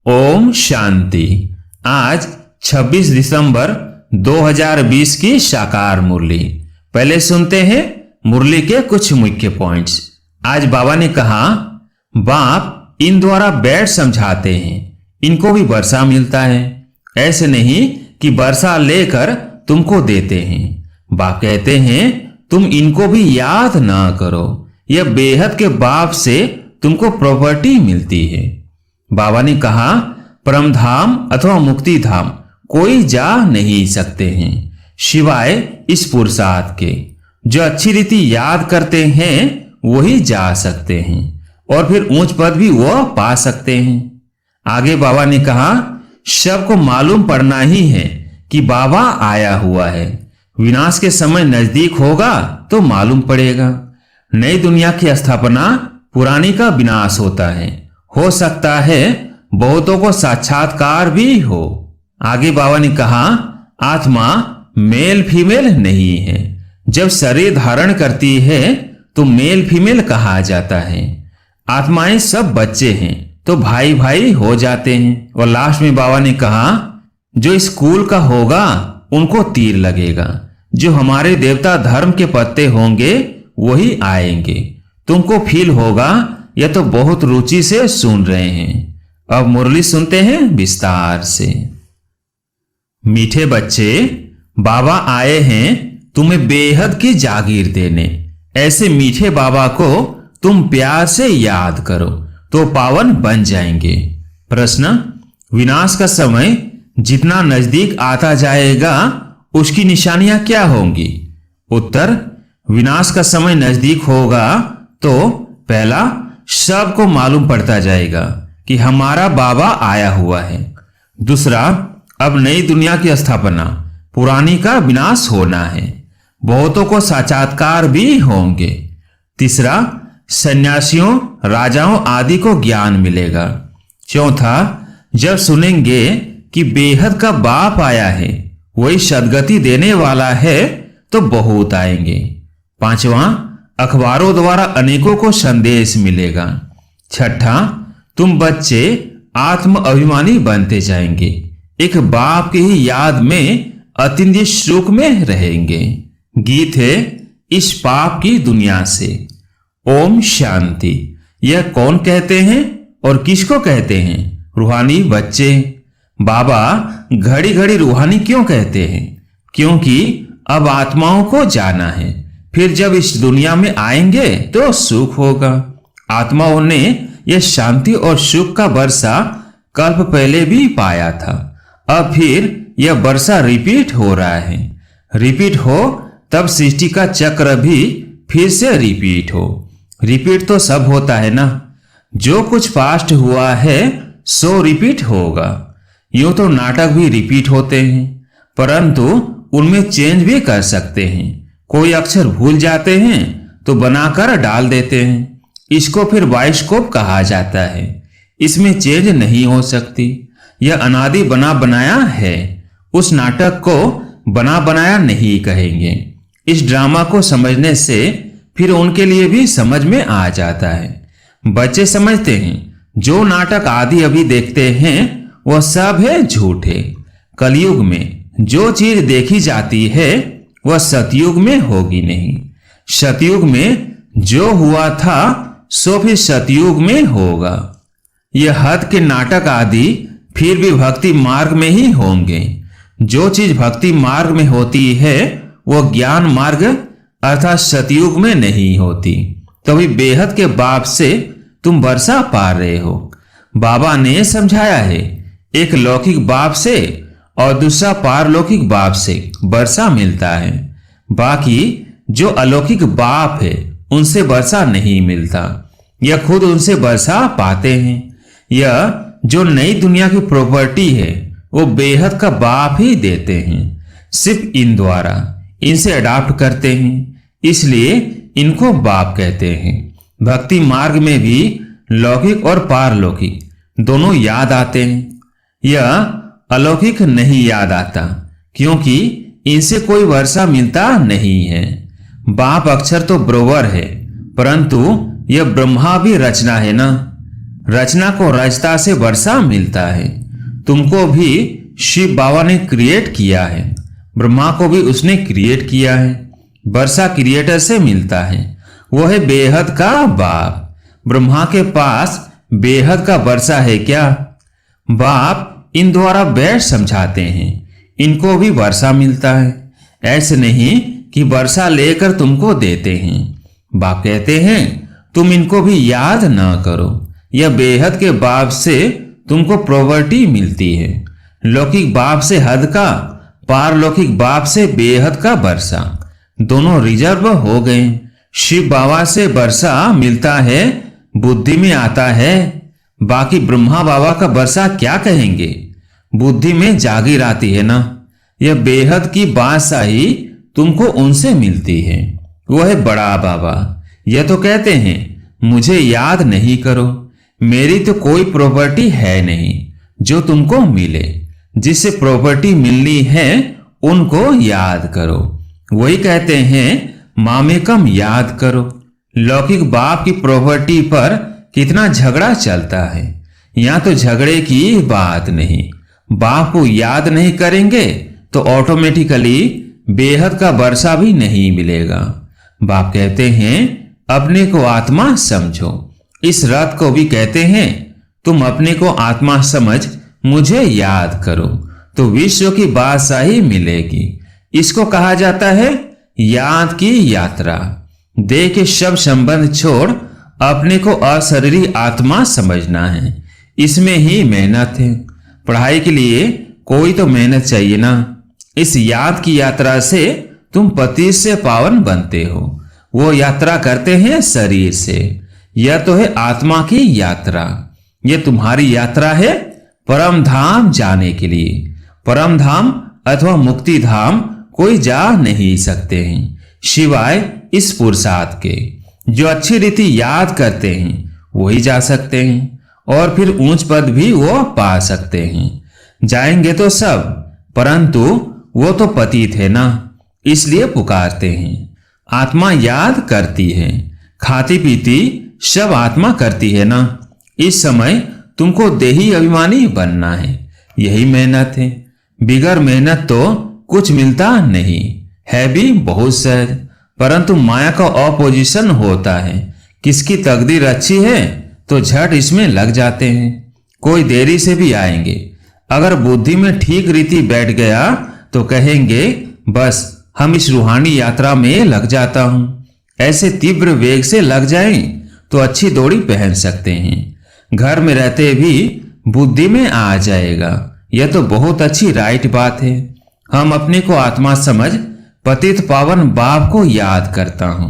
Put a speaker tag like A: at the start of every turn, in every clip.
A: ओम शांति। आज 26 दिसंबर 2020 की साकार मुरली। पहले सुनते हैं मुरली के कुछ मुख्य पॉइंट्स। आज बाबा ने कहा, बाप इन द्वारा बैठ समझाते हैं, इनको भी वर्षा मिलता है। ऐसे नहीं कि वर्षा लेकर तुमको देते हैं। बाप कहते हैं तुम इनको भी याद ना करो, यह बेहद के बाप से तुमको प्रॉपर्टी मिलती है। बाबा ने कहा, परम धाम अथवा मुक्ति धाम कोई जा नहीं सकते हैं सिवाय इस पुरुषार्थ के। जो अच्छी रीति याद करते हैं वही जा सकते हैं और फिर ऊंच पद भी वह पा सकते हैं। आगे बाबा ने कहा, सबको मालूम पड़ना ही है कि बाबा आया हुआ है। विनाश के समय नजदीक होगा तो मालूम पड़ेगा। नई दुनिया की स्थापना, पुरानी का विनाश होता है। हो सकता है बहुतों को साक्षात्कार भी हो। आगे बाबा ने कहा, आत्मा मेल फीमेल नहीं है। जब शरीर धारण करती है तो मेल फीमेल कहा जाता है। आत्माएं सब बच्चे हैं तो भाई भाई हो जाते हैं। और लास्ट में बाबा ने कहा, जो स्कूल का होगा उनको तीर लगेगा। जो हमारे देवता धर्म के पत्ते होंगे वही आएंगे। तुमको फील होगा, यह तो बहुत रुचि से सुन रहे हैं। अब मुरली सुनते हैं विस्तार से। मीठे बच्चे, बाबा आए हैं तुम्हें बेहद की जागीर देने। ऐसे मीठे बाबा को तुम प्यार से याद करो तो पावन बन जाएंगे। प्रश्न, विनाश का समय जितना नजदीक आता जाएगा उसकी निशानियां क्या होंगी? उत्तर, विनाश का समय नजदीक होगा तो पहला, सबको मालूम पड़ता जाएगा कि हमारा बाबा आया हुआ है। दूसरा, अब नई दुनिया की स्थापना, पुरानी का विनाश होना है। बहुतों को साक्षात्कार भी होंगे। तीसरा, सन्यासियों, राजाओं आदि को ज्ञान मिलेगा। चौथा, जब सुनेंगे कि बेहद का बाप आया है, वही सदगति देने वाला है, तो बहुत आएंगे। पांचवा, अखबारों द्वारा अनेकों को संदेश मिलेगा। छठा, तुम बच्चे आत्म अभिमानी बनते जाएंगे। एक बाप की ही याद में अतिंद्रिय सुख में रहेंगे। गीत है इस पाप की दुनिया से। ओम शांति। यह कौन कहते हैं और किसको कहते हैं? रूहानी बच्चे। बाबा घड़ी घड़ी रूहानी क्यों कहते हैं? क्योंकि अब आत्माओं को जाना है। फिर जब इस दुनिया में आएंगे तो सुख होगा। आत्माओं ने यह शांति और सुख का वर्षा कल्प पहले भी पाया था। अब फिर यह वर्षा रिपीट हो रहा है। रिपीट हो तब सृष्टि का चक्र भी फिर से रिपीट हो। रिपीट तो सब होता है ना। जो कुछ पास्ट हुआ है सो रिपीट होगा। यूं तो नाटक भी रिपीट होते हैं, परंतु उनमें चेंज भी कर सकते हैं। कोई अक्षर भूल जाते हैं तो बनाकर डाल देते हैं। इसको फिर बाइस्कोप कहा जाता है। इसमें चेंज नहीं हो सकती। यह अनादि बना बनाया है। उस नाटक को बना बनाया नहीं कहेंगे। इस ड्रामा को समझने से फिर उनके लिए भी समझ में आ जाता है। बच्चे समझते हैं जो नाटक आदि अभी देखते हैं वह सब है झूठे। कलयुग में जो चीज देखी जाती है वह सतयुग में होगी नहीं। सतयुग में जो हुआ था सो फिर सतयुग में होगा। यह हद के नाटक आदि फिर भी भक्ति मार्ग में ही होंगे। जो चीज भक्ति मार्ग में होती है वह ज्ञान मार्ग अर्थात सतयुग में नहीं होती। तभी बेहद के बाप से तुम वर्षा पा रहे हो। बाबा ने समझाया है, एक लौकिक बाप से और दूसरा पारलौकिक बाप से वर्षा मिलता है। बाकी जो अलौकिक बाप है उनसे वर्षा नहीं मिलता। यह खुद उनसे वर्षा पाते हैं। यह जो नई दुनिया की प्रॉपर्टी है वो बेहद का बाप ही देते हैं। सिर्फ इन द्वारा इनसे अडॉप्ट करते हैं, इसलिए इनको बाप कहते हैं। भक्ति मार्ग में भी लौकिक और पारलौकिक दोनों याद आते हैं। यह अलौकिक नहीं याद आता क्योंकि इनसे कोई वर्षा मिलता नहीं है। बाप अक्षर तो बरोबर है, परंतु यह ब्रह्मा भी रचना है ना। रचना को रचता से वर्षा मिलता है। तुमको भी शिव बाबा ने क्रिएट किया है, ब्रह्मा को भी उसने क्रिएट किया है। वर्षा क्रिएटर से मिलता है, वो है बेहद का बाप। ब्रह्मा के पास बेहद का वर्षा है क्या? बाप इन द्वारा बैठ समझाते हैं, इनको भी वर्षा मिलता है। ऐसे नहीं कि वर्षा लेकर तुमको देते हैं। बाप कहते हैं तुम इनको भी याद ना करो। यह बेहद के बाप से तुमको प्रॉपर्टी मिलती है। लौकिक बाप से हद का, पारलौकिक बाप से बेहद का वर्षा, दोनों रिजर्व हो गए। शिव बाबा से वर्षा मिलता है, बुद्धि में आता है। बाकी ब्रह्मा बाबा का वर्षा क्या कहेंगे, बुद्धि में जागीर आती है ना। यह बेहद की बादशाही तुमको उनसे मिलती है, वो है बड़ा बाबा। यह तो कहते हैं मुझे याद नहीं करो, मेरी तो कोई प्रॉपर्टी है नहीं जो तुमको मिले। जिससे प्रॉपर्टी मिलनी है उनको याद करो। वही कहते हैं मामेकम याद करो। लौकिक बाप की प्रॉपर्टी पर कितना झगड़ा चलता है। यहां तो झगड़े की बात नहीं। बाप को याद नहीं करेंगे तो ऑटोमेटिकली बेहद का वर्षा भी नहीं मिलेगा। बाप कहते हैं अपने को आत्मा समझो। इस रथ को भी कहते हैं तुम अपने को आत्मा समझ मुझे याद करो तो विश्व की बादशाही मिलेगी। इसको कहा जाता है याद की यात्रा। देह के सब संबंध छोड़ अपने को अशरीरी आत्मा समझना है। इसमें ही मेहनत है। पढ़ाई के लिए कोई तो मेहनत चाहिए ना। इस याद की यात्रा से तुम पति से पावन बनते हो। वो यात्रा करते हैं शरीर से। यह तो है आत्मा की यात्रा। यह तुम्हारी यात्रा है परम धाम जाने के लिए। परम धाम अथवा मुक्ति धाम कोई जा नहीं सकते हैं सिवाय इस पुरुषार्थ के। जो अच्छी रीति याद करते हैं वही जा सकते हैं और फिर ऊंच पद भी वो पा सकते हैं। जाएंगे तो सब, परंतु वो तो पतित है ना, इसलिए पुकारते हैं। आत्मा याद करती है, खाती पीती सब आत्मा करती है ना। इस समय तुमको देही अभिमानी बनना है, यही मेहनत है। बिगर मेहनत तो कुछ मिलता नहीं है भी बहुत सहज, परंतु माया का ऑपोजिशन होता है। किसकी तकदीर अच्छी है तो झट इसमें लग जाते हैं। कोई देरी से भी आएंगे, अगर बुद्धि में ठीक रीति बैठ गया तो कहेंगे बस हम इस रूहानी यात्रा में लग जाता हूं। ऐसे तीव्र वेग से लग जाएं तो अच्छी दौड़ी पहन सकते हैं। घर में रहते भी बुद्धि में आ जाएगा। यह तो बहुत अच्छी राइट बात है। हम अपने को आत्मा समझ पतित पावन बाप को याद करता हूं।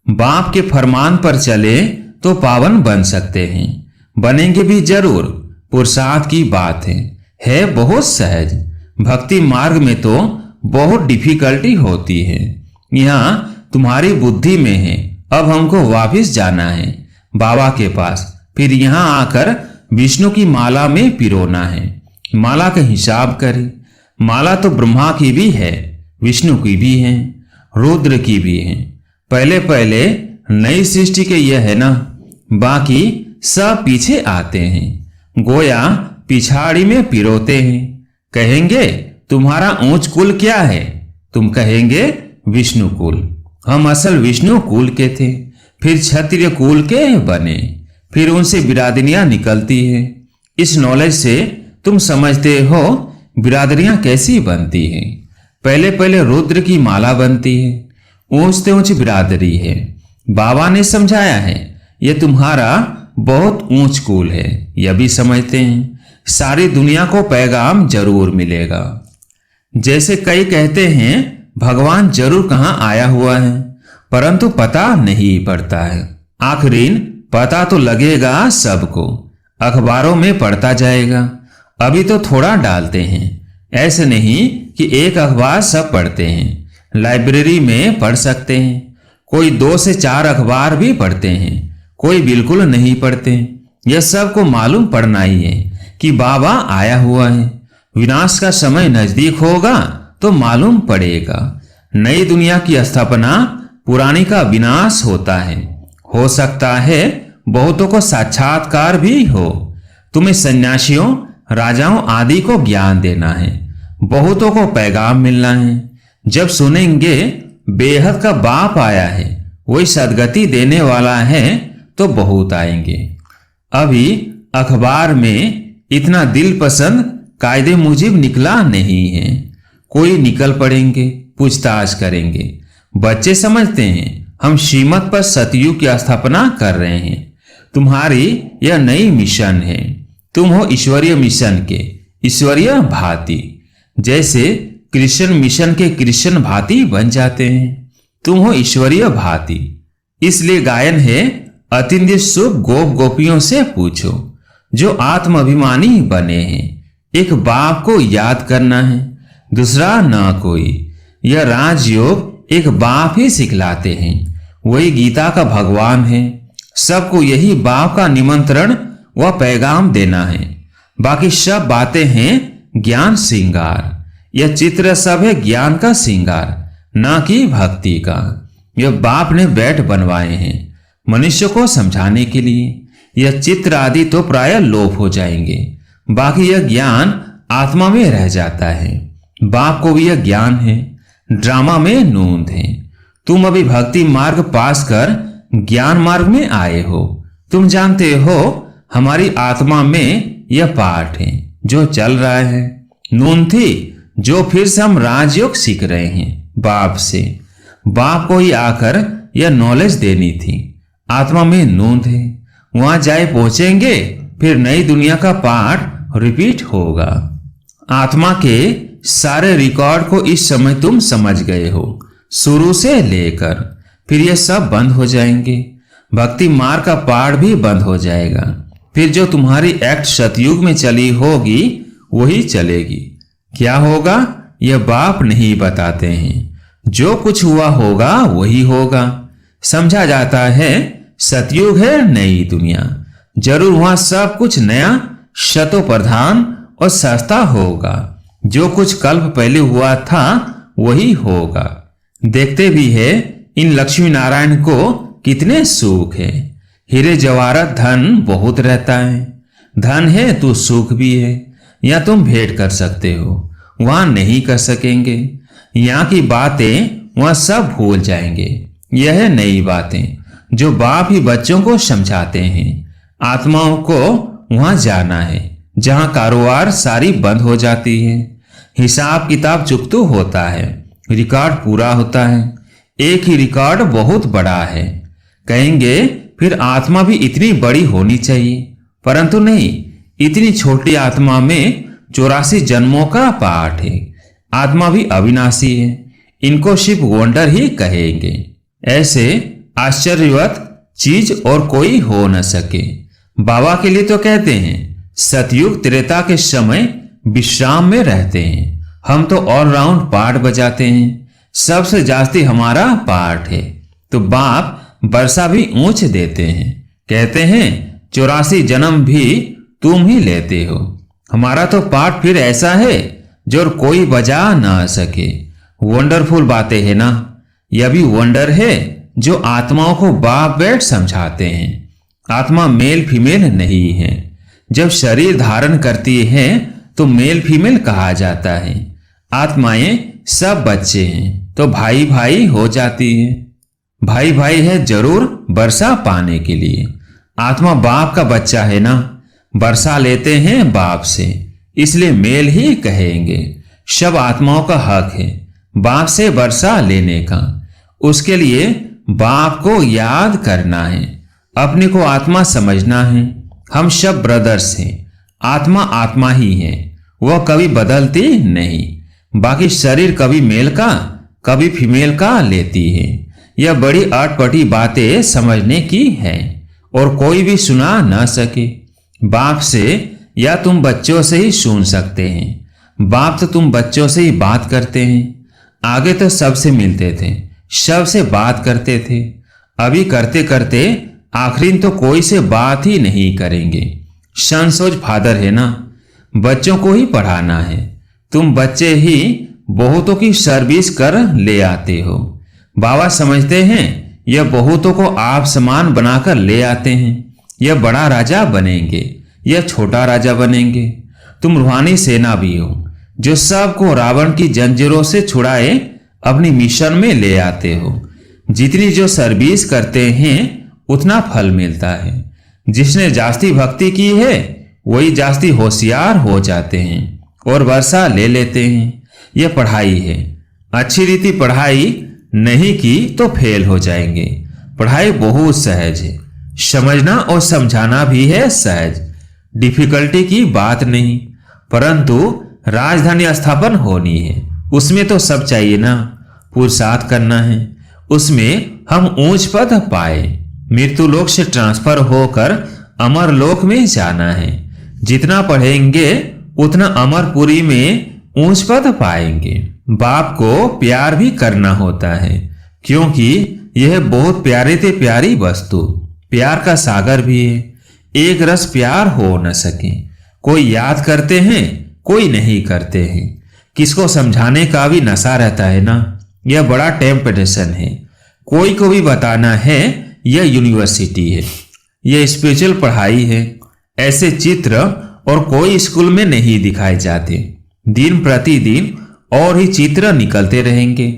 A: बाप के फरमान पर चले तो पावन बन सकते हैं, बनेंगे भी जरूर। पुरुषार्थ की बात है बहुत सहज। भक्ति मार्ग में तो बहुत डिफिकल्टी होती है। यहाँ तुम्हारी बुद्धि में है, अब हमको वापस जाना है बाबा के पास। फिर यहाँ आकर विष्णु की माला में पिरोना है। माला का हिसाब करें, माला तो ब्रह्मा की भी है, विष्णु की भी है, रुद्र की भी है। पहले पहले नई सृष्टि के यह है ना, बाकी सब पीछे आते हैं। गोया पिछाड़ी में पिरोते हैं। कहेंगे तुम्हारा ऊंच कुल क्या है, तुम कहेंगे विष्णु कुल। हम असल विष्णु कुल के थे, फिर क्षत्रिय कुल के बने, फिर उनसे बिरादरियां निकलती हैं। इस नॉलेज से तुम समझते हो बिरादरियां कैसी बनती हैं। पहले पहले रुद्र की माला बनती है, ऊंच से ऊंच बिरादरी है। बाबा ने समझाया है यह तुम्हारा बहुत ऊंच कुल है, यह भी समझते हैं। सारी दुनिया को पैगाम जरूर मिलेगा। जैसे कई कहते हैं भगवान जरूर कहां आया हुआ है, परंतु पता नहीं पड़ता है। आखिरीन पता तो लगेगा सबको, अखबारों में पढ़ता जाएगा। अभी तो थोड़ा डालते हैं, ऐसे नहीं कि एक अखबार सब पढ़ते हैं। लाइब्रेरी में पढ़ सकते हैं, कोई 2 से 4 अखबार भी पढ़ते हैं, कोई बिल्कुल नहीं पढ़ते। यह सबको मालूम पड़ना ही है कि बाबा आया हुआ है। विनाश का समय नजदीक होगा तो मालूम पड़ेगा। नई दुनिया की स्थापना, पुरानी का विनाश होता है। हो सकता है बहुतों को साक्षात्कार भी हो। तुम्हें सन्यासियों, राजाओं आदि को ज्ञान देना है। बहुतों को पैगाम मिलना है। जब सुनेंगे बेहद का बाप आया है, वही सदगति देने वाला है, तो बहुत आएंगे। अभी अखबार में इतना दिल पसंद कायदे मुजिब निकला नहीं है। कोई निकल पड़ेंगे, पूछताछ करेंगे। बच्चे समझते हैं हम श्रीमत पर सतयुग की स्थापना कर रहे हैं। तुम्हारी यह नई मिशन है। तुम हो ईश्वरीय मिशन के ईश्वरीय भांति। जैसे कृष्ण मिशन के कृष्ण भांति बन जाते हैं, तुम हो ईश्वरीय भांति। इसलिए गायन है, अतिंद्य सुख गोप गोपियों से पूछो जो आत्म अभिमानी बने हैं। एक बाप को याद करना है, दूसरा ना कोई। यह राजयोग एक बाप ही सिखलाते हैं। वही गीता का भगवान है। सबको यही बाप का निमंत्रण व पैगाम देना है। बाकी सब बातें हैं ज्ञान श्रृंगार। यह चित्र सब है ज्ञान का श्रृंगार, न कि भक्ति का। यह बाप ने बैठ बनवाए हैं मनुष्य को समझाने के लिए। यह चित्र आदि तो प्राय लोप हो जाएंगे। बाकी यह ज्ञान आत्मा में रह जाता है। बाप को भी यह ज्ञान है, ड्रामा में नूंद है। तुम अभी भक्ति मार्ग पास कर ज्ञान मार्ग में आए हो। तुम जानते हो हमारी आत्मा में यह पाठ है जो चल रहा है। नून थी जो फिर से हम राजयोग सीख रहे हैं बाप से। बाप को ही आकर यह नॉलेज देनी थी। आत्मा में नूंद है, वहां जाए पहुंचेंगे, फिर नई दुनिया का पाठ रिपीट होगा। आत्मा के सारे रिकॉर्ड को इस समय तुम समझ गए हो, शुरू से लेकर। फिर ये सब बंद हो जाएंगे। भक्ति मार्ग का पाठ भी बंद हो जाएगा। फिर जो तुम्हारी एक्ट सतयुग में चली होगी वही चलेगी। क्या होगा यह बाप नहीं बताते हैं। जो कुछ हुआ होगा वही होगा। समझा जाता है सतयुग है नई दुनिया। जरूर वहां सब कुछ नया, शतो प्रधान और सस्ता होगा। जो कुछ कल्प पहले हुआ था वही होगा। देखते भी है इन लक्ष्मी नारायण को कितने सुख है। हीरे जवाहरात धन बहुत रहता है। धन है तो सुख भी है। या तुम भेंट कर सकते हो, वहां नहीं कर सकेंगे। यहाँ की बातें वहां सब भूल जाएंगे। यह है नई बातें जो बाप ही बच्चों को समझाते हैं। आत्माओं को वहां जाना है जहां कारोबार सारी बंद हो जाती है। हिसाब किताब चुकतू होता है, रिकॉर्ड पूरा होता है। एक ही रिकॉर्ड बहुत बड़ा है। कहेंगे फिर आत्मा भी इतनी बड़ी होनी चाहिए, परंतु नहीं। इतनी छोटी आत्मा में 84 जन्मों का पाठ है। आत्मा भी अविनाशी है। इनको शिव वंडर ही कहेंगे। ऐसे आश्चर्यवत चीज और कोई हो न सके। बाबा के लिए तो कहते हैं सतयुग त्रेता के समय विश्राम में रहते हैं। हम तो ऑलराउंड पाठ बजाते हैं। सबसे जास्ती हमारा पाठ है। तो बाप वर्षा भी ऊंच देते हैं। कहते हैं 84 जन्म भी तुम ही लेते हो। हमारा तो पाठ फिर ऐसा है जो कोई बजा ना सके। वंडरफुल बातें है ना। यह भी वंडर है जो आत्माओं को बाप बैठ समझाते हैं। आत्मा मेल फीमेल नहीं है। जब शरीर धारण करती है तो मेल फीमेल कहा जाता है। आत्माएं सब बच्चे हैं तो भाई भाई हो जाती है। भाई भाई है जरूर वर्षा पाने के लिए। आत्मा बाप का बच्चा है ना, वर्षा लेते हैं बाप से, इसलिए मेल ही कहेंगे। सब आत्माओं का हक है बाप से वर्षा लेने का। उसके लिए बाप को याद करना है, अपने को आत्मा समझना है। हम सब ब्रदर्स हैं। आत्मा आत्मा ही है, वह कभी बदलती नहीं। बाकी शरीर कभी मेल का कभी फीमेल का लेती है। यह बड़ी अटपटी बातें समझने की है और कोई भी सुना न सके। बाप से या तुम बच्चों से ही सुन सकते हैं। बाप तो तुम बच्चों से ही बात करते हैं। आगे तो सबसे मिलते थे, सबसे बात करते थे। अभी करते करते आखिरी तो कोई से बात ही नहीं करेंगे। सनसोज फादर है ना, बच्चों को ही पढ़ाना है। तुम बच्चे ही बहुतों की सर्विस कर ले आते हो। बाबा समझते हैं यह बहुतों को आप समान बनाकर ले आते हैं। या बड़ा राजा बनेंगे या छोटा राजा बनेंगे। तुम रूहानी सेना भी हो जो सबको रावण की जंजीरों से छुड़ाए अपनी मिशन में ले आते हो। जितनी जो सर्विस करते हैं उतना फल मिलता है। जिसने जास्ती भक्ति की है वही जास्ती होशियार हो जाते हैं और वर्षा ले लेते हैं। यह पढ़ाई है। अच्छी रीति पढ़ाई नहीं की तो फेल हो जाएंगे। पढ़ाई बहुत सहज है। समझना और समझाना भी है सहज, डिफिकल्टी की बात नहीं। परंतु राजधानी स्थापन होनी है, उसमें तो सब चाहिए ना। पुरुषार्थ करना है, उसमें हम ऊंच पद पाए। मृत्यु लोक से ट्रांसफर होकर अमर लोक में जाना है। जितना पढ़ेंगे उतना अमरपुरी में ऊंच पद पाएंगे। बाप को प्यार भी करना होता है, क्योंकि यह बहुत प्यारे से प्यारी वस्तु प्यार का सागर भी है। एक रस प्यार हो न सके। कोई याद करते हैं, कोई नहीं करते हैं। किसको समझाने का भी नशा रहता है ना। यह बड़ा टेम्पटेशन है। कोई को भी बताना है यह यूनिवर्सिटी है, यह स्पिरिचुअल पढ़ाई है। ऐसे चित्र और कोई स्कूल में नहीं दिखाए जाते। दिन प्रतिदिन और ही चित्र निकलते रहेंगे।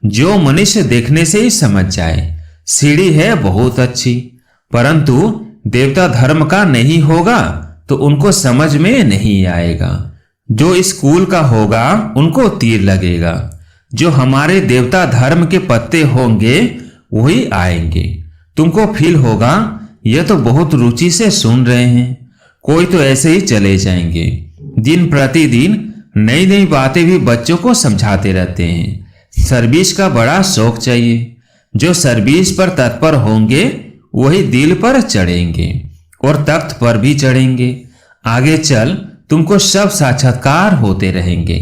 A: जो मनुष्य देखने से ही समझ जाए सीढ़ी है बहुत अच्छी, परंतु देवता धर्म का नहीं होगा तो उनको समझ में नहीं आएगा। जो स्कूल का होगा उनको तीर लगेगा। जो हमारे देवता धर्म के पत्ते होंगे वही आएंगे। तुमको फील होगा यह तो बहुत रुचि से सुन रहे हैं। कोई तो ऐसे ही चले जाएंगे। दिन प्रतिदिन नई नई बातें भी बच्चों को समझाते रहते हैं। सर्विस का बड़ा शौक चाहिए। जो सर्विस पर तत्पर होंगे वही दिल पर चढ़ेंगे और तख्त पर भी चढ़ेंगे। आगे चल तुमको सब साक्षात्कार होते रहेंगे।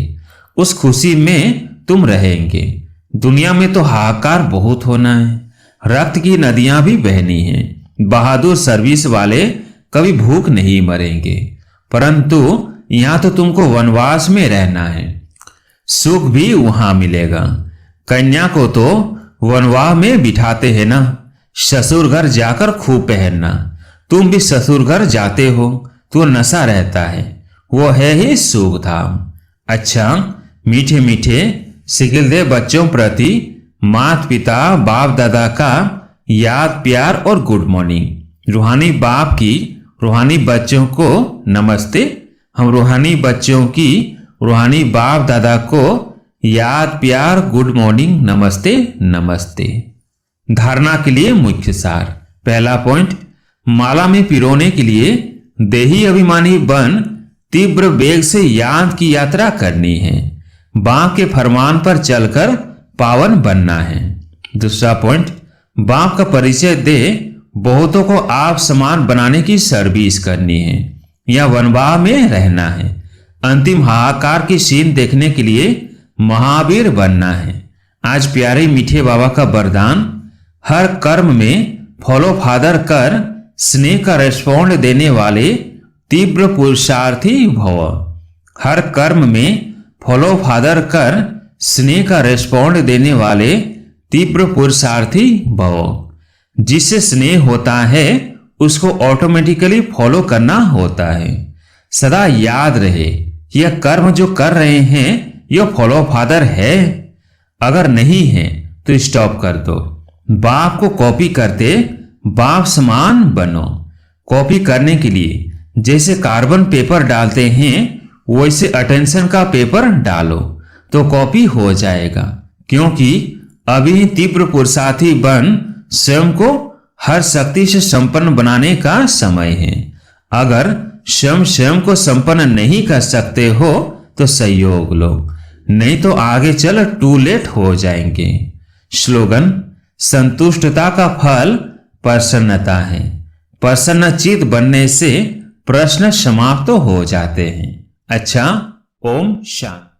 A: उस खुशी में तुम रहेंगे। दुनिया में तो हाहाकार बहुत होना है। रक्त की नदियां भी बहनी हैं। बहादुर सर्विस वाले कभी भूख नहीं मरेंगे। परंतु यहां तो तुमको वनवास में रहना है। सुख भी वहां मिलेगा। कन्या को तो वनवास में बिठाते हैं ना। ससुर घर जाकर खूब पहनना। तुम भी ससुर घर जाते हो तो नशा रहता है। वो है ही सुख धाम। अच्छा, मीठे मीठे सिखिल दे बच्चों प्रति माता पिता बाप दादा का याद प्यार और गुड मॉर्निंग। रूहानी बाप की रूहानी बच्चों को नमस्ते। हम रूहानी बच्चों की रूहानी बाप दादा को याद प्यार गुड मॉर्निंग नमस्ते नमस्ते। धारणा के लिए मुख्य सार। पहला पॉइंट, माला में पिरोने के लिए देही अभिमानी बन तीव्र वेग से याद की यात्रा करनी है। बाप के फरमान पर चलकर पावन बनना है। दूसरा पॉइंट, बाप का परिचय दे बहुतों को आप समान बनाने की सर्विस करनी है या वनवाह में रहना है। अंतिम हाहाकार की सीन देखने के लिए महावीर बनना है। आज प्यारे मीठे बाबा का वरदान, हर कर्म में फॉलो फादर कर स्नेह का रेस्पॉन्ड देने वाले तीव्र पुरुषार्थी भव। हर कर्म में फॉलो फादर कर स्नेह का रेस्पॉन्ड देने वाले तीव्र पुरुषार्थी भव। जिससे स्नेह होता है उसको ऑटोमेटिकली फॉलो करना होता है। सदा याद रहे यह कर्म जो कर रहे हैं यह फॉलो फादर है। अगर नहीं है तो स्टॉप कर दो। बाप को कॉपी करते बाप समान बनो। कॉपी करने के लिए जैसे कार्बन पेपर डालते हैं वैसे अटेंशन का पेपर डालो तो कॉपी हो जाएगा। क्योंकि अभी तीव्र पुरुषार्थी बन स्वयं को हर शक्ति से संपन्न बनाने का समय है। अगर स्वयं को संपन्न नहीं कर सकते हो तो सहयोग लो, नहीं तो आगे चल टू लेट हो जाएंगे। स्लोगन, संतुष्टता का फल प्रसन्नता है। प्रसन्नचित बनने से प्रश्न समाप्त हो जाते हैं। अच्छा, ओम शांति।